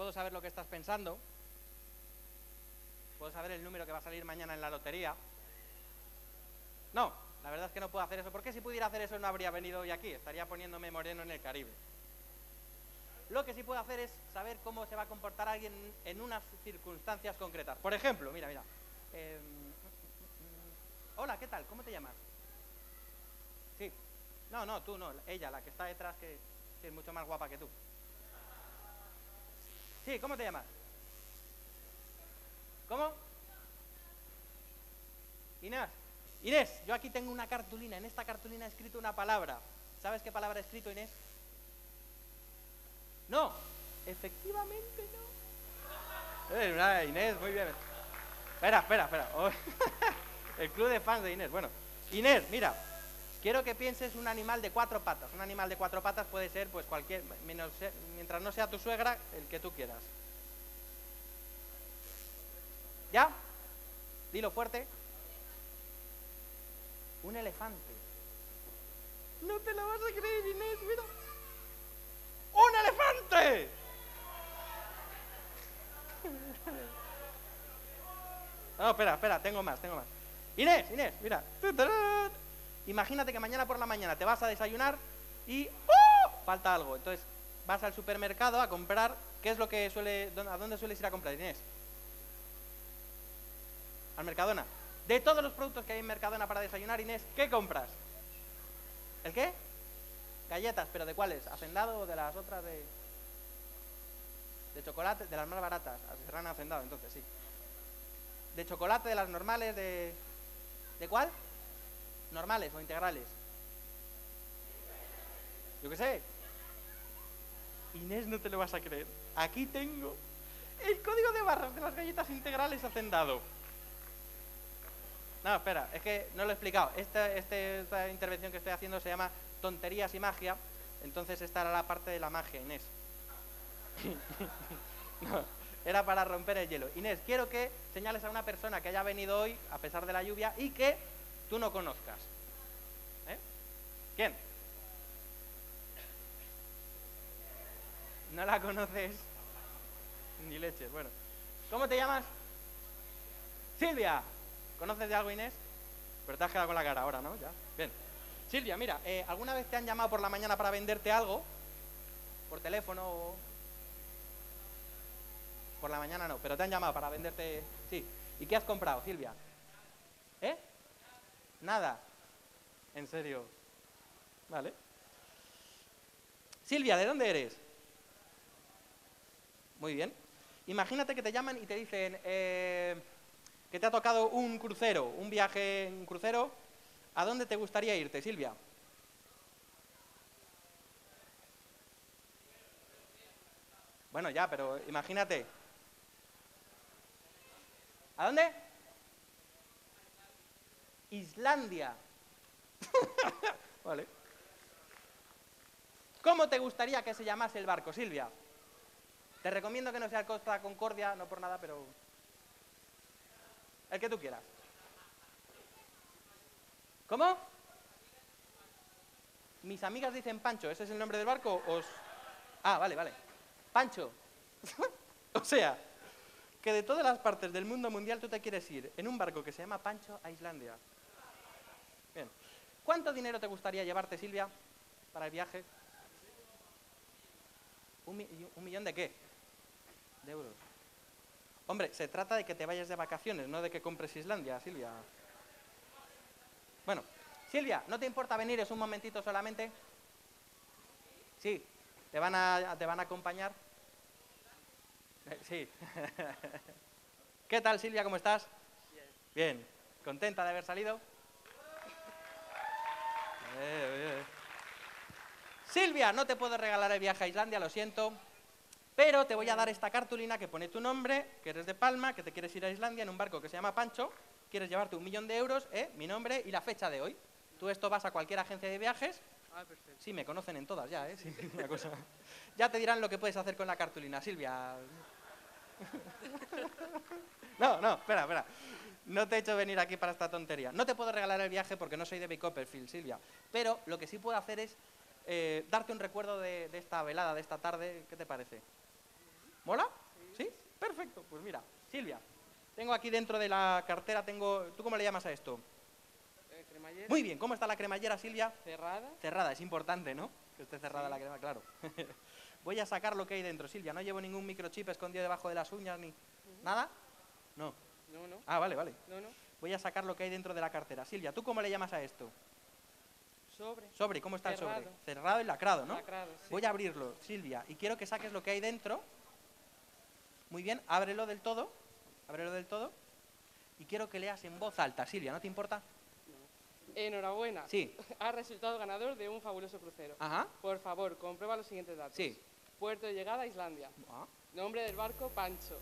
puedo saber lo que estás pensando, puedo saber el número que va a salir mañana en la lotería. No, la verdad es que no puedo hacer eso, porque si pudiera hacer eso no habría venido hoy aquí, estaría poniéndome moreno en el Caribe. Lo que sí puedo hacer es saber cómo se va a comportar alguien en unas circunstancias concretas. Por ejemplo, mira. Hola, ¿qué tal? ¿Cómo te llamas? Sí. No, tú no, ella, la que está detrás, que es mucho más guapa que tú. Sí, ¿cómo te llamas? ¿Cómo? Inés. Inés, yo aquí tengo una cartulina, en esta cartulina he escrito una palabra. ¿Sabes qué palabra he escrito, Inés? No, efectivamente no. Inés, muy bien. Espera. Oh, el club de fans de Inés. Bueno, Inés, mira, quiero que pienses un animal de 4 patas. Un animal de 4 patas puede ser, pues, cualquier, mientras no sea tu suegra, el que tú quieras. ¿Ya? Dilo fuerte. Un elefante. No te lo vas a creer, Inés, mira. ¡Un elefante! No, espera, tengo más. Inés, mira. Imagínate que mañana por la mañana te vas a desayunar y falta algo. Entonces vas al supermercado a comprar. ¿Qué es lo que a dónde sueles ir a comprar, Inés? Al Mercadona. De todos los productos que hay en Mercadona para desayunar, Inés, ¿qué compras? ¿El qué? Galletas, ¿pero de cuáles? ¿Hacendado o de las otras de chocolate? De las más baratas. Serán Hacendado, entonces, sí. ¿De chocolate, de las normales, ¿de cuál? ¿Normales o integrales? Yo qué sé. Inés, no te lo vas a creer. Aquí tengo el código de barras de las galletas integrales Hacendado. No, espera, es que no lo he explicado. Esta intervención que estoy haciendo se llama tonterías y magia. Entonces esta era la parte de la magia, Inés. No, era para romper el hielo. Inés, quiero que señales a una persona que haya venido hoy, a pesar de la lluvia, y que tú no conozcas. ¿Quién? ¿No la conoces? Ni leches, bueno. ¿Cómo te llamas? Silvia. ¿Conoces de algo, Inés? Pero te has quedado con la cara ahora, ¿no? Ya. Bien. Silvia, mira, ¿alguna vez te han llamado por la mañana para venderte algo? ¿Por teléfono o...? Por la mañana no, pero te han llamado para venderte... Sí. ¿Y qué has comprado, Silvia? ¿Eh? Nada. ¿En serio? Vale. Silvia, ¿de dónde eres? Muy bien. Imagínate que te llaman y te dicen que te ha tocado un crucero, un viaje en crucero. ¿A dónde te gustaría irte, Silvia? Bueno, ya, pero imagínate. ¿A dónde? Islandia. Vale. ¿Cómo te gustaría que se llamase el barco, Silvia? Te recomiendo que no sea el Costa Concordia, no por nada, pero... el que tú quieras. ¿Cómo? Mis amigas dicen Pancho, ¿ese es el nombre del barco? Ah, vale. Pancho. O sea, que de todas las partes del mundo mundial tú te quieres ir en un barco que se llama Pancho a Islandia. Bien. ¿Cuánto dinero te gustaría llevarte, Silvia, para el viaje? ¿Un millón de qué? De euros. Hombre, se trata de que te vayas de vacaciones, no de que compres Islandia, Silvia. Bueno, Silvia, ¿no te importa venir? Es un momentito solamente. Sí, ¿te van a acompañar? Sí. ¿Qué tal, Silvia? ¿Cómo estás? Bien. Bien. ¿Contenta de haber salido? Bien. Silvia, no te puedo regalar el viaje a Islandia, lo siento, pero te voy a dar esta cartulina que pone tu nombre, que eres de Palma, que te quieres ir a Islandia en un barco que se llama Pancho, quieres llevarte 1 millón de euros, mi nombre y la fecha de hoy. Tú esto vas a cualquier agencia de viajes. Ah, perfecto. Sí, me conocen en todas ya, sí, una cosa. Ya te dirán lo que puedes hacer con la cartulina, Silvia. No, espera. No te he hecho venir aquí para esta tontería. No te puedo regalar el viaje porque no soy de David Copperfield, Silvia. Pero lo que sí puedo hacer es darte un recuerdo de esta velada, de esta tarde. ¿Qué te parece? ¿Mola? ¿Sí? Perfecto. Pues mira, Silvia, tengo aquí dentro de la cartera, ¿tú cómo le llamas a esto? Cremallera. Muy bien, ¿cómo está la cremallera, Silvia? Cerrada. Cerrada, es importante, ¿no? Que esté cerrada Sí. la crema, claro. Voy a sacar lo que hay dentro, Silvia. No llevo ningún microchip escondido debajo de las uñas ni... ¿Nada? No. No. Ah, vale, vale. No. Voy a sacar lo que hay dentro de la cartera. Silvia, ¿tú cómo le llamas a esto? Sobre. Sobre, ¿cómo está el Cerrado. sobre? Cerrado y lacrado, ¿no? Lacrado, sí. Voy a abrirlo, Silvia, y quiero que saques lo que hay dentro. Muy bien, ábrelo del todo. Ábrelo del todo. Y quiero que leas en voz alta, Silvia, ¿no te importa? Enhorabuena. Sí. Has resultado ganador de un fabuloso crucero. Ajá. Por favor, comprueba los siguientes datos. Sí. Puerto de llegada, Islandia. Ah. Nombre del barco, Pancho.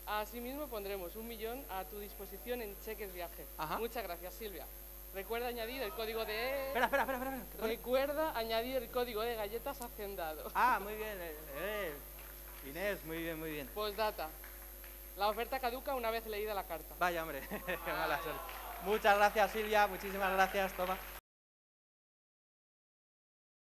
Asimismo, pondremos 1 millón a tu disposición en cheques viaje. Ajá. Muchas gracias, Silvia. Recuerda añadir el código de... Espera. ¿Qué pone? Recuerda añadir el código de galletas hacendado. Ah, muy bien. Inés, muy bien. Postdata. La oferta caduca una vez leída la carta. Vaya, hombre, qué mala suerte. Muchas gracias, Silvia, muchísimas gracias, toma.